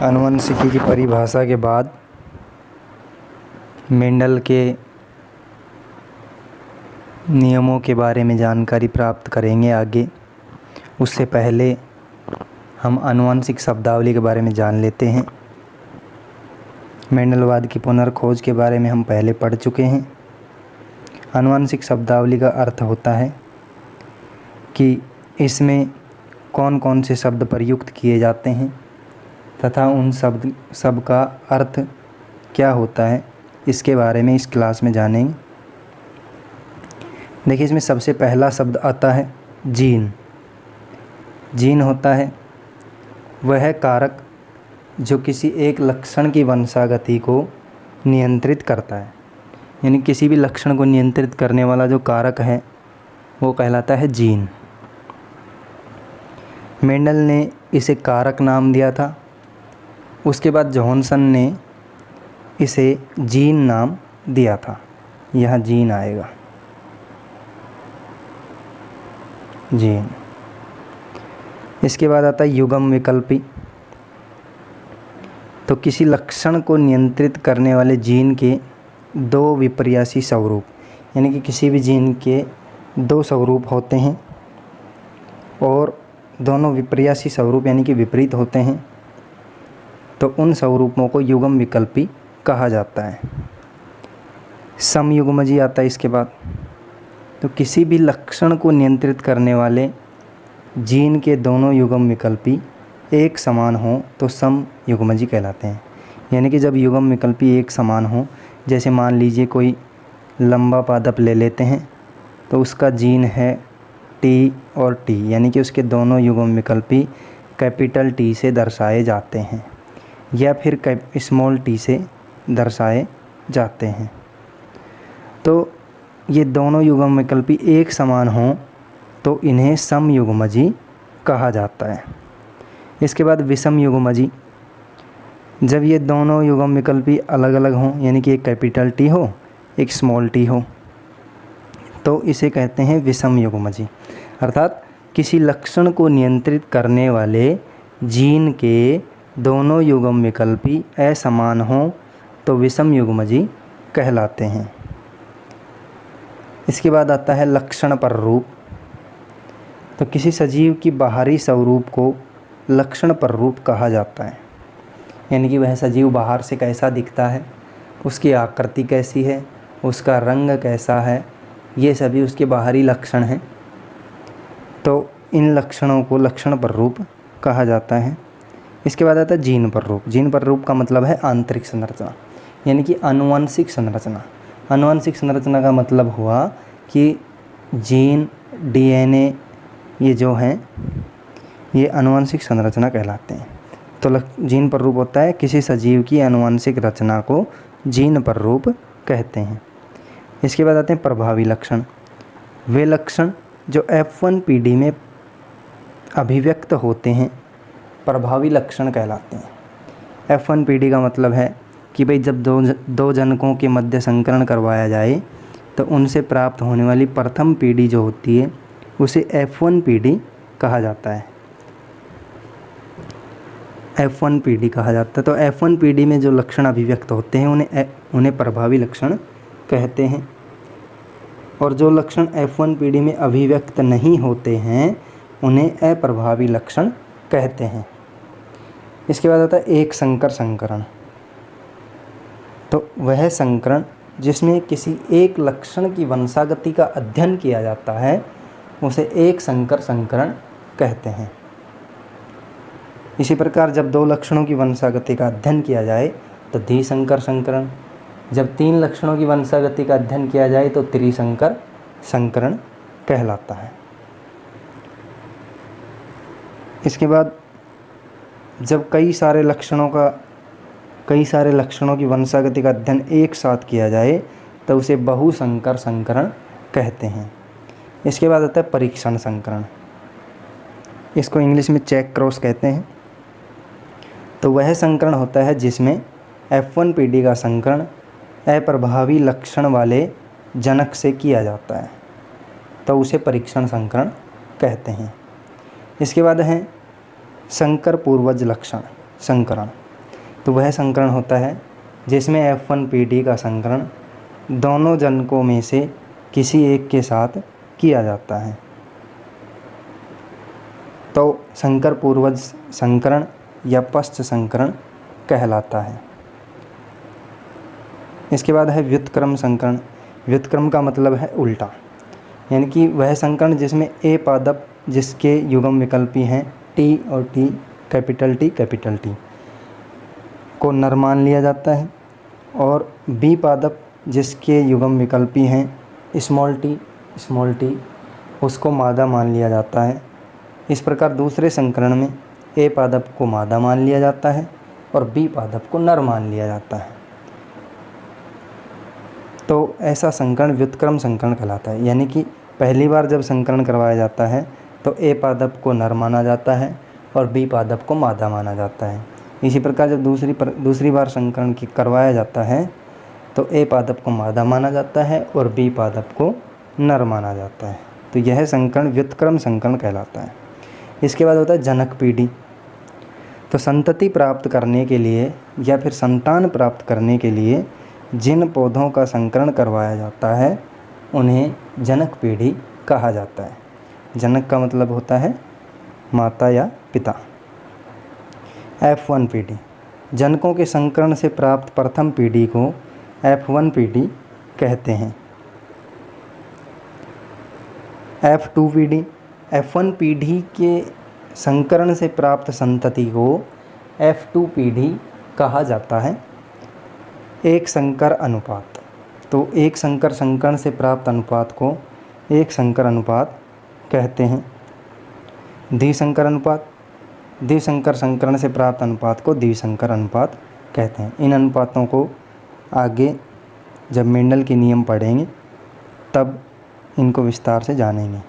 आनुवंशिकी की परिभाषा के बाद मेंडल के नियमों के बारे में जानकारी प्राप्त करेंगे आगे। उससे पहले हम आनुवंशिक शब्दावली के बारे में जान लेते हैं। मेंडलवाद की पुनर्खोज के बारे में हम पहले पढ़ चुके हैं। आनुवंशिक शब्दावली का अर्थ होता है कि इसमें कौन कौन से शब्द प्रयुक्त किए जाते हैं तथा उन सब का अर्थ क्या होता है, इसके बारे में इस क्लास में जानेंगे। देखिए, इसमें सबसे पहला शब्द आता है जीन। जीन होता है वह कारक जो किसी एक लक्षण की वंशागति को नियंत्रित करता है, यानी किसी भी लक्षण को नियंत्रित करने वाला जो कारक है वो कहलाता है जीन। मेंडल ने इसे कारक नाम दिया था। उसके बाद जॉनसन ने इसे जीन नाम दिया था। यहाँ जीन आएगा, जीन। इसके बाद आता है युग्म विकल्पी। तो किसी लक्षण को नियंत्रित करने वाले जीन के दो विपर्यासी स्वरूप, यानी कि किसी भी जीन के दो स्वरूप होते हैं और दोनों विपर्यासी स्वरूप यानी कि विपरीत होते हैं, तो उन स्वरूपों को युग्म विकल्पी कहा जाता है। समयुग्मजी आता है इसके बाद। तो किसी भी लक्षण को नियंत्रित करने वाले जीन के दोनों युग्म विकल्पी एक समान हो तो समयुग्मजी कहलाते हैं। यानी कि जब युग्म विकल्पी एक समान हो, जैसे मान लीजिए कोई लंबा पादप ले लेते हैं तो उसका जीन है टी और टी, यानी कि उसके दोनों युग्म विकल्पी कैपिटल टी से दर्शाए जाते हैं या फिर स्मॉल टी से दर्शाए जाते हैं। तो ये दोनों युग्म विकल्पी एक समान हों तो इन्हें समयुग्मजी कहा जाता है। इसके बाद विषम युग्मजी। जब ये दोनों युग्म विकल्पी अलग अलग हों, यानी कि एक कैपिटल टी हो एक स्मॉल टी हो, तो इसे कहते हैं विषम युग्मजी। अर्थात किसी लक्षण को नियंत्रित करने वाले जीन के दोनों युग्म विकल्पी असमान हों तो विषम युग्मजी कहलाते हैं। इसके बाद आता है लक्षण प्ररूप। तो किसी सजीव की बाहरी स्वरूप को लक्षण प्ररूप कहा जाता है, यानी कि वह सजीव बाहर से कैसा दिखता है, उसकी आकृति कैसी है, उसका रंग कैसा है, ये सभी उसके बाहरी लक्षण हैं। तो इन लक्षणों को लक्षण प्ररूप कहा जाता है। इसके बाद आता है जीन प्ररूप। जीन प्ररूप का मतलब है आंतरिक संरचना, यानी कि आनुवंशिक संरचना। आनुवंशिक संरचना का मतलब हुआ कि जीन, डीएनए ये जो हैं ये आनुवंशिक संरचना कहलाते हैं। तो जीन प्ररूप होता है किसी सजीव की आनुवंशिक रचना को जीन प्ररूप कहते हैं। इसके बाद आते हैं प्रभावी लक्षण। वे लक्षण जो F1 पीढ़ी में अभिव्यक्त होते हैं प्रभावी लक्षण कहलाते हैं। F1 पीढ़ी का मतलब है कि भाई जब दो जनकों के मध्य संकरण करवाया जाए तो उनसे प्राप्त होने वाली प्रथम पीढ़ी जो होती है उसे F1 पीढ़ी कहा जाता है। F1 पीढ़ी कहा जाता है। तो F1 पीढ़ी में जो लक्षण अभिव्यक्त होते हैं उन्हें प्रभावी लक्षण कहते हैं। और जो लक्षण F1 पीढ़ी में अभिव्यक्त नहीं होते हैं उन्हें अप्रभावी लक्षण कहते हैं। इसके बाद आता है एक संकर संकरण। तो वह संकरण जिसमें किसी एक लक्षण की वंशागति का अध्ययन किया जाता है उसे एक संकर संकरण कहते हैं। इसी प्रकार जब दो लक्षणों की वंशागति का अध्ययन किया जाए तो द्विसंकर संकरण, जब तीन लक्षणों की वंशागति का अध्ययन किया जाए तो त्रिसंकर संकरण कहलाता है। इसके बाद जब कई सारे लक्षणों की वंशागति का अध्ययन एक साथ किया जाए तो उसे बहुसंकर संकरण कहते हैं। इसके बाद आता है परीक्षण संकरण। इसको इंग्लिश में चेक क्रॉस कहते हैं। तो वह संकरण होता है जिसमें F1 पीढ़ी का संकरण अप्रभावी लक्षण वाले जनक से किया जाता है, तो उसे परीक्षण संकरण कहते हैं। इसके बाद है संकर पूर्वज लक्षण संकरण। तो वह संकरण होता है जिसमें F1PD का संकरण दोनों जनकों में से किसी एक के साथ किया जाता है। तो संकर पूर्वज संकरण या पश्च संकरण कहलाता है। इसके बाद है व्युत्क्रम संकरण। व्युत्क्रम का मतलब है उल्टा, यानी कि वह संकरण जिसमें ए पादप जिसके युग्म विकल्पी हैं टी और टी कैपिटल टी को नर मान लिया जाता है और बी पादप जिसके युग्म विकल्पी हैं स्मॉल टी उसको मादा मान लिया जाता है। इस प्रकार दूसरे संकरण में ए पादप को मादा मान लिया जाता है और बी पादप को नर मान लिया जाता है। तो ऐसा संकरण व्युत्क्रम संकरण कहलाता है, यानी कि पहली बार जब संकरण करवाया जाता है तो ए पादप को नर माना जाता है और बी पादप को मादा माना जाता है। इसी प्रकार जब दूसरी बार संकरण करवाया जाता है तो ए पादप को मादा माना जाता है और बी पादप को नर माना जाता है। तो यह संकरण व्युत्क्रम संकरण कहलाता है। इसके बाद होता है जनक पीढ़ी। तो संतति प्राप्त करने के लिए या फिर संतान प्राप्त करने के लिए जिन पौधों का संकरण करवाया जाता है उन्हें जनक पीढ़ी कहा जाता है। जनक का मतलब होता है माता या पिता। F1 पीढ़ी, जनकों के संकरण से प्राप्त प्रथम पीढ़ी को F1 पीढ़ी कहते हैं। F2 पीढ़ी, F1 पीढ़ी के संकरण से प्राप्त संतति को F2 पीढ़ी कहा जाता है। एक संकर अनुपात, तो एक संकर संकरण से प्राप्त अनुपात को एक संकर अनुपात कहते हैं। द्विसंकर अनुपात, द्विसंकर संकरण से प्राप्त अनुपात को द्विसंकर अनुपात कहते हैं। इन अनुपातों को आगे जब मेंडल के नियम पढ़ेंगे तब इनको विस्तार से जानेंगे।